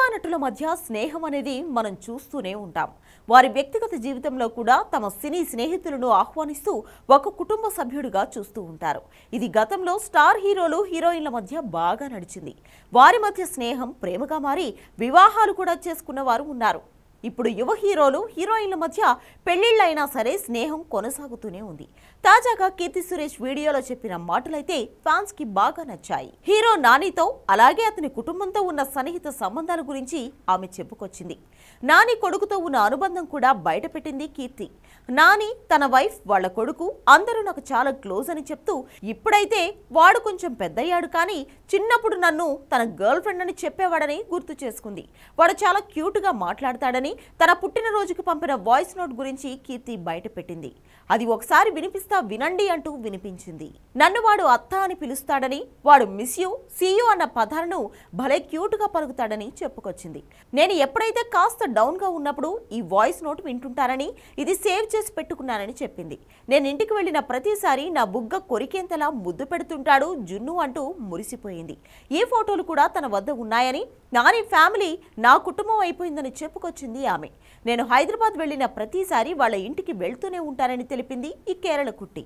Cinema నటుల మధ్య స్నేహం అనేది మనం చూస్తూనే ఉంటాం. వారి వ్యక్తిగత జీవితంలో కూడా తమ సినీ స్నేహితులను ఆహ్వానిస్తూ ఒక కుటుంబ సభ్యుడిగా చూస్తూ ఉంటారు. ఇది గతంలో స్టార్ హీరోలు హీరోయిన్ల మధ్య బాగా నడిచింది. వారి మధ్య స్నేహం ప్రేమగా మారి వివాహాలు కూడా చేసుకున్న వారు ఉన్నారు. ఇప్పుడు యువ హీరోలు హీరోయిన్ల మధ్య పెళ్లిళ్ళైనా సరే స్నేహం కొనసాగుతూనే ఉంది. తాజాగా కీర్తి సురేష్ వీడియోలో చెప్పిన మాటలైతే ఫ్యాన్స్ కి బాగా నచ్చాయి. హీరో నానితో అలాగే అతని కుటుంబంతో ఉన్న సన్నిహిత సంబంధాల గురించి ఆమె చెప్పుకొచ్చింది. నాని కొడుకుతో ఉన్న అనుబంధం కూడా బయటపెట్టింది కీర్తి. నాని, తన వైఫ్, వాళ్ళ కొడుకు అందరూ నాకు చాలా క్లోజ్ అని చెప్తూ, ఇప్పుడైతే వాడు కొంచెం పెద్దయ్యాడు కానీ చిన్నప్పుడు నన్ను తన గర్ల్ ఫ్రెండ్ అని చెప్పేవాడని గుర్తు చేసుకుంది. వాడు చాలా క్యూట్ గా మాట్లాడతాడని తన పుట్టినరోజుకు పంపిన వాయిస్ నోట్ గురించి కీర్తి బయటపెట్టింది. అది ఒకసారి వినిపిస్తా వినండి అంటూ వినిపించింది. నన్ను వాడు అత్త అని పిలుస్తాడని, వాడు మిస్ యూ, సీ యూ అన్న పదాలను భలే క్యూట్ గా పలుకుతాడని చెప్పుకొచ్చింది. నేను ఎప్పుడైతే కాస్త డౌన్ గా ఉన్నప్పుడు ఈ వాయిస్ నోట్ వింటుంటారని ఇది సేవ్ చేసి పెట్టుకున్నానని చెప్పింది. నేను ఇంటికి వెళ్లిన ప్రతిసారి నా బుగ్గ కొరికేంతలా ముద్దు పెడుతుంటాడు జున్ను అంటూ మురిసిపోయింది. ఈ ఫోటోలు కూడా తన వద్ద ఉన్నాయని, నాని ఫ్యామిలీ నా కుటుంబం అయిపోయిందని చెప్పుకొచ్చింది ఆమె. నేను హైదరాబాద్ వెళ్లిన ప్రతిసారి వాళ్ళ ఇంటికి వెళ్తూనే ఉంటానని తెలిపింది ఈ కేరళ కుట్టి.